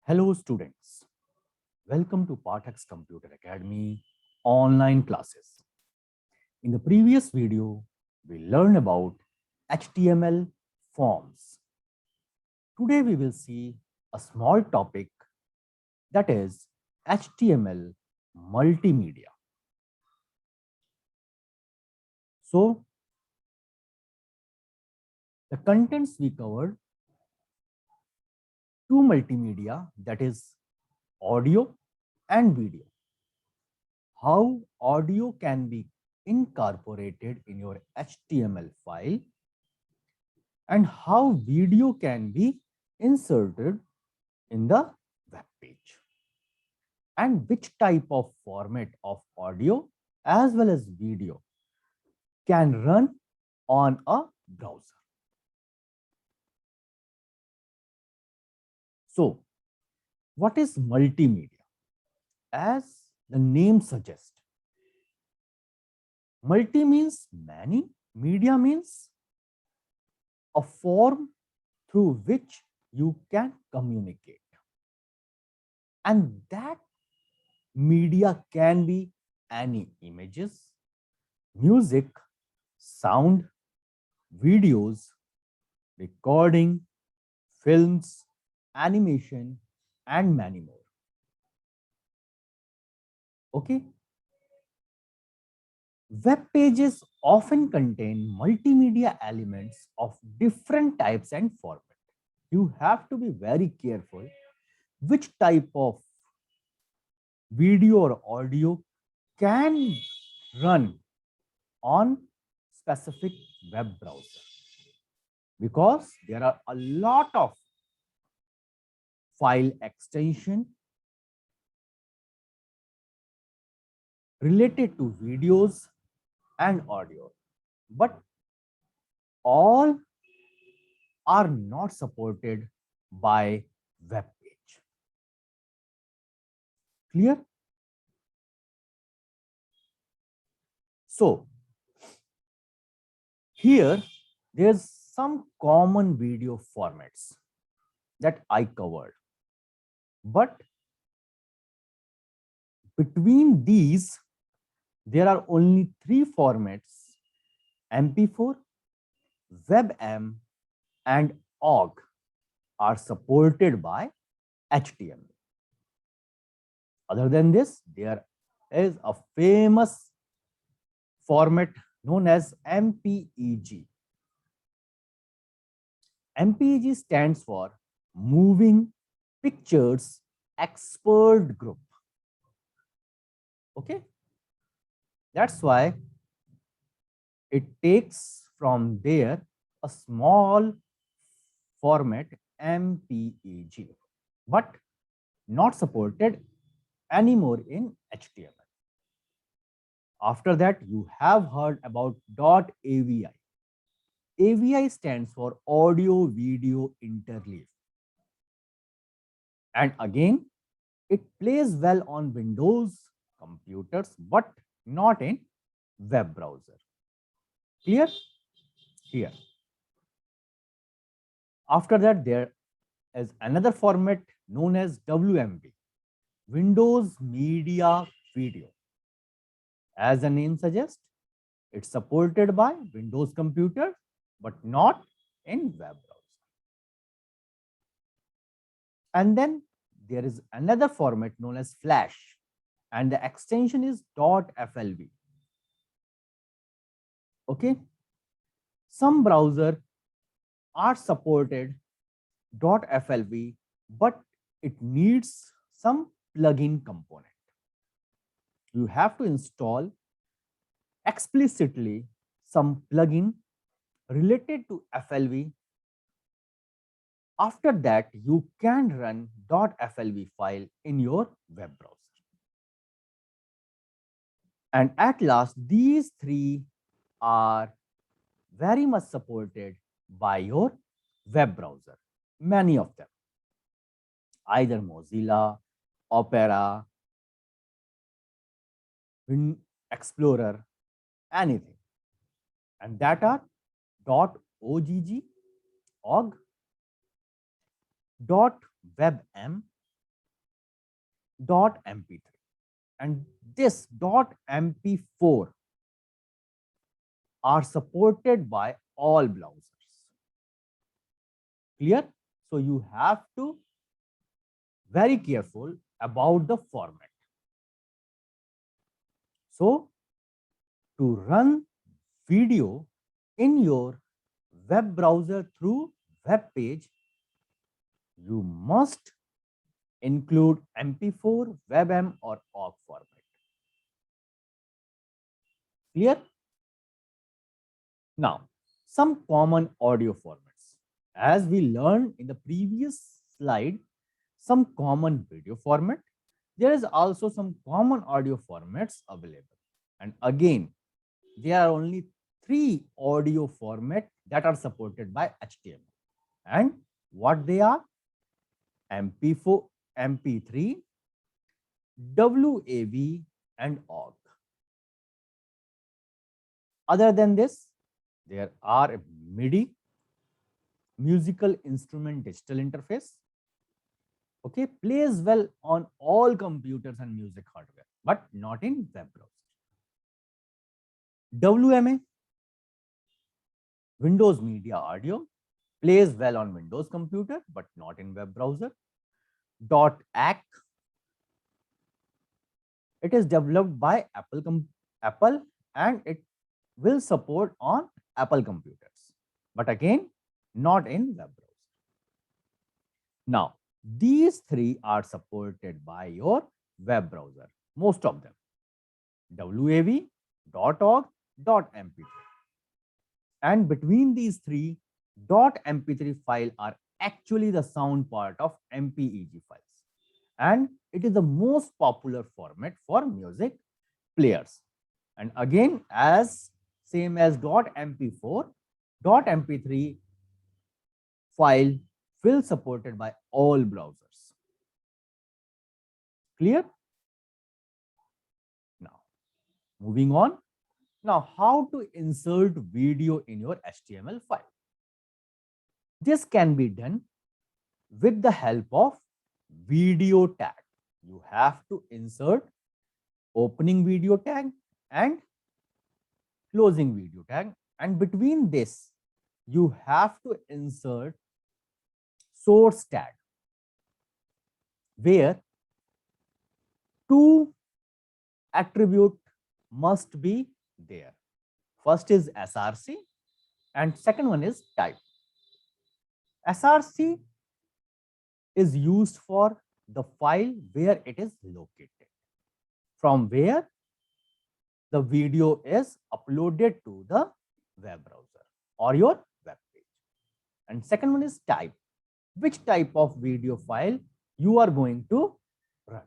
Hello students, welcome to Pathak's Computer Academy online classes. In the previous video, we learned about HTML forms. Today we will see a small topic, that is HTML multimedia. So the contents we covered: two multimedia, that is audio and video. How audio can be incorporated in your HTML file, and how video can be inserted in the web page, and which type of format of audio as well as video can run on a browser. So, what is multimedia? As the name suggests, multi means many, media means a form through which you can communicate. And that media can be any images, music, sound, videos, recording, films, animation, and many more. Okay. Web pages often contain multimedia elements of different types and formats. You have to be very careful which type of video or audio can run on specific web browser, because there are a lot of file extension related to videos and audio, but all are not supported by web page. Clear? So here there's some common video formats that I covered, but between these there are only three formats: MP4, WebM, and OGG are supported by HTML. Other than this, there is a famous format known as MPEG. MPEG stands for Moving Pictures Expert Group. Okay, that's why it takes from there a small format MPEG, but not supported anymore in HTML. After that, you have heard about .avi. AVI stands for Audio Video Interleave. And again, it plays well on Windows computers, but not in web browser. Clear? Here. After that, there is another format known as WMV, Windows Media Video. As the name suggests, it's supported by Windows computers, but not in web browser. And then there is another format known as Flash, and the extension is .flv. Okay. Some browsers are supported .flv, but it needs some plugin component. You have to install explicitly some plugin related to FLV. After that, you can run .flv file in your web browser. And at last, these three are very much supported by your web browser. Many of them, either Mozilla, Opera, Explorer, anything. And that are .ogg, .ogg, .webm, .mp3, and this .mp4 are supported by all browsers. Clear? So you have to very careful about the format. So to run video in your web browser through web page, you must include MP4, WebM, or OGG format. Clear? Now, some common audio formats. As we learned in the previous slide, some common video format. There is also some common audio formats available. And again, there are only 3 audio formats that are supported by HTML. And what they are? MP4, MP3, WAV, and OGG. Other than this, there are MIDI, musical instrument digital interface. Okay, plays well on all computers and music hardware, but not in web browser. WMA, Windows Media Audio, plays well on Windows computer, but not in web browser. .ACK, it is developed by Apple and it will support on Apple computers, but again, not in web browser. Now, these 3 are supported by your web browser, most of them. WAV, .org, .mp3. And between these 3, .mp3 file are actually the sound part of MPEG files. And it is the most popular format for music players. And again, as same as .mp4, .mp3 file will supported by all browsers. Clear? Now, moving on. Now, how to insert video in your HTML file? This can be done with the help of video tag. You have to insert opening video tag and closing video tag, and between this you have to insert source tag, where 2 attribute must be there. First is src and second one is type. Src is used for the file where it is located, from where the video is uploaded to the web browser or your web page. And second one is type, which type of video file you are going to run.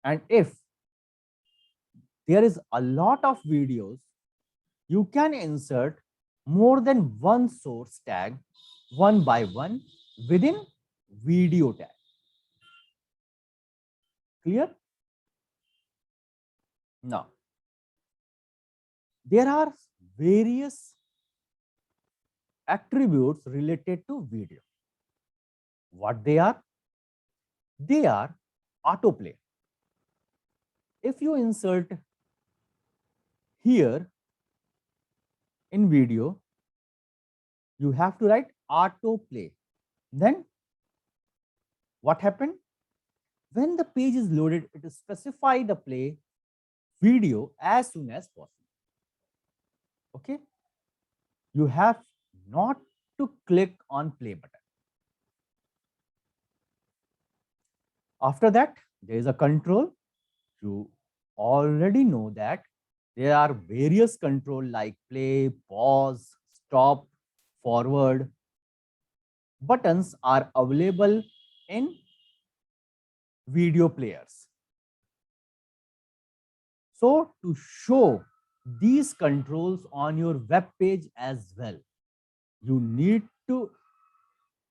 And if there is a lot of videos, you can insert more than one source tag one by one within video tag. Clear? Now, there are various attributes related to video. What they are? They are autoplay. If you insert here in video, you have to write autoplay. Then what happened? When the page is loaded, it will specify the play video as soon as possible. Okay, you have not to click on play button. After that, there is a control. You already know that there are various control like play, pause, stop, forward. Buttons are available in video players. So to show these controls on your web page as well, you need to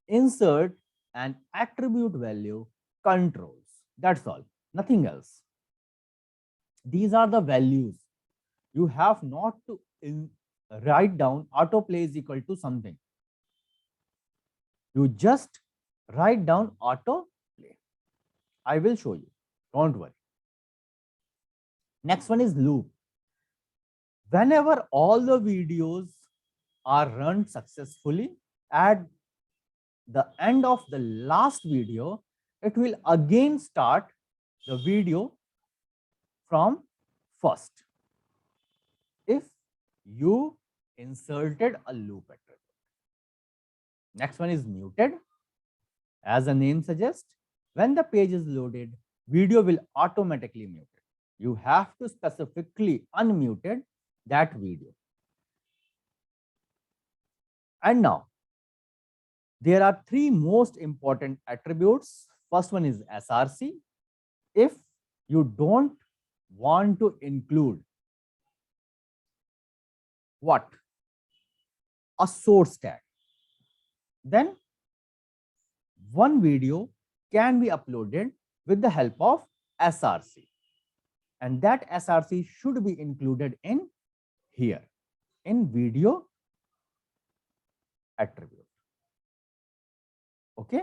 insert an attribute value controls. That's all, nothing else. These are the values. You have not to write down autoplay is equal to something. You just write down autoplay. I will show you. Don't worry. Next one is loop. Whenever all the videos are run successfully, at the end of the last video, it will again start the video from first if you inserted a loop attribute. Next one is muted. As the name suggests, when the page is loaded, video will automatically mute it. You have to specifically unmute that video. And now, there are three most important attributes. First one is SRC. If you don't want to include what? A source tag, then one video can be uploaded with the help of SRC. And that SRC should be included in here, in video attribute. Okay?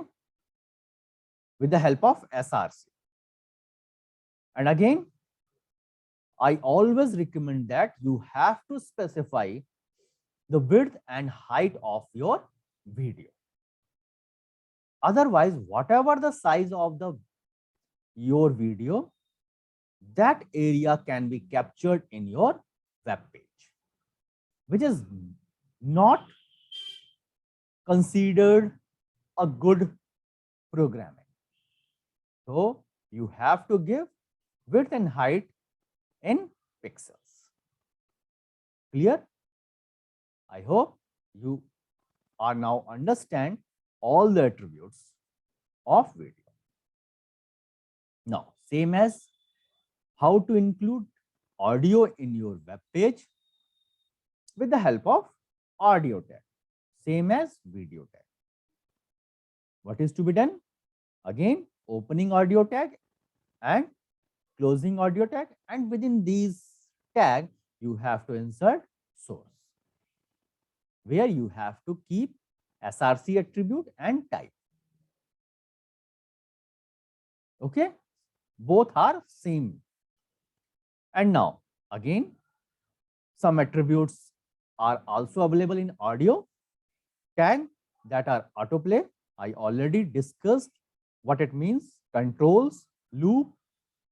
With the help of SRC. And again, I always recommend that you have to specify the width and height of your video. Otherwise, whatever the size of your video, that area can be captured in your web page, which is not considered a good programming. So you have to give width and height in pixels. Clear? I hope you are now understand all the attributes of video. Now, same as how to include audio in your web page with the help of audio tag, same as video tag. What is to be done? Again, opening audio tag and closing audio tag, and within these tag, you have to insert source, where you have to keep SRC attribute and type. Okay, both are same. And now, again, some attributes are also available in audio tag that are autoplay. I already discussed what it means: controls, loop,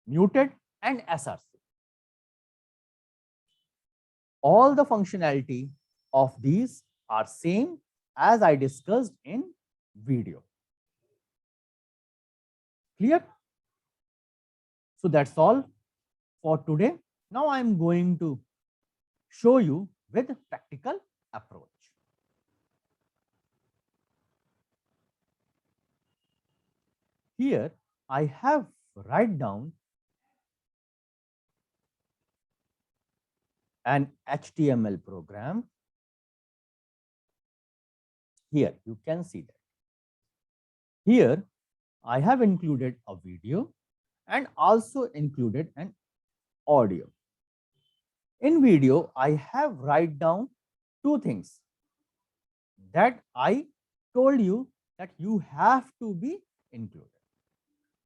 muted, and SRC. All the functionality of these are same as I discussed in video. Clear? So that's all for today. Now I'm going to show you with practical approach. Here I have write down an HTML program. Here you can see that. Here I have included a video and also included an audio. In video, I have write down two things that I told you that you have to be included.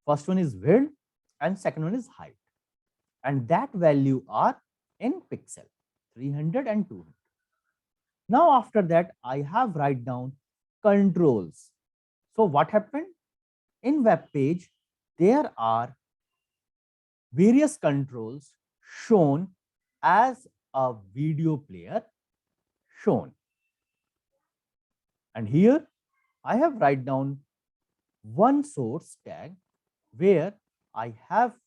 First one is width and second one is height. And that value are in pixel, 300 and 200. Now after that, I have write down controls. So what happened? In web page, there are various controls shown as a video player shown. And here I have write down one source tag where I have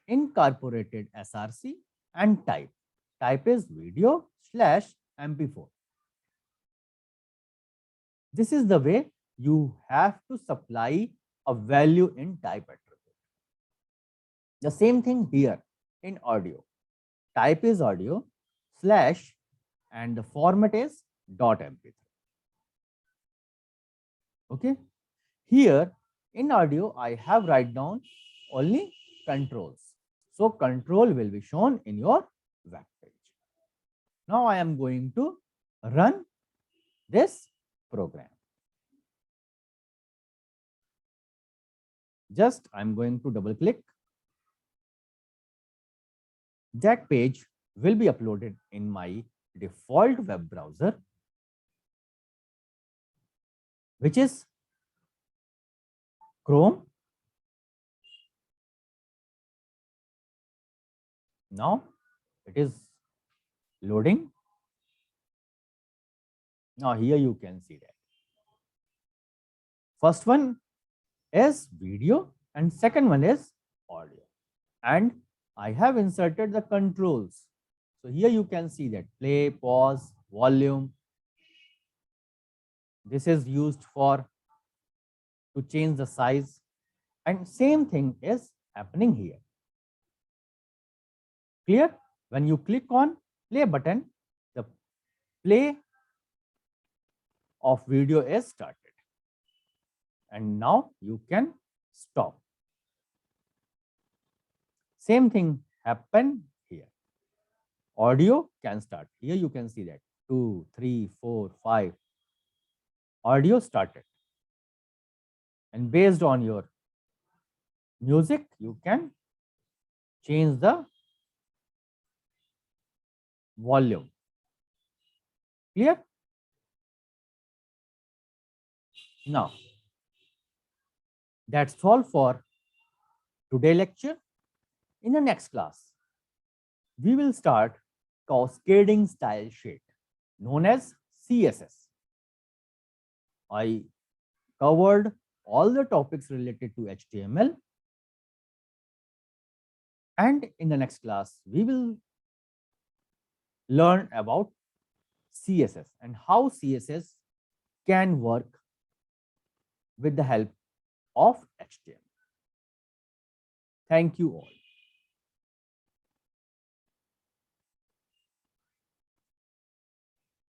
incorporated SRC and type. Type is video/MP4. This is the way you have to supply a value in type attribute. The same thing here in audio. Type is audio slash and the format is .mp3. Okay. Here in audio, I have write down only controls. So control will be shown in your web page. Now I am going to run this program. Just I'm going to double click. That page will be uploaded in my default web browser, which is Chrome. Now it is loading. Now here you can see that. First one is video and second one is audio. And I have inserted the controls. So here you can see that play, pause, volume. This is used for to change the size, and same thing is happening here. Clear? When you click on play button, the play of video is started. And now you can stop. Same thing happen here. Audio can start. Here you can see that 2, 3, 4, 5. Audio started. And based on your music, you can change the volume. Clear? Now, that's all for today's lecture. In the next class, we will start cascading style sheet known as CSS. I covered all the topics related to HTML. And in the next class, we will learn about CSS and how CSS can work with the help of HTML. Thank you all.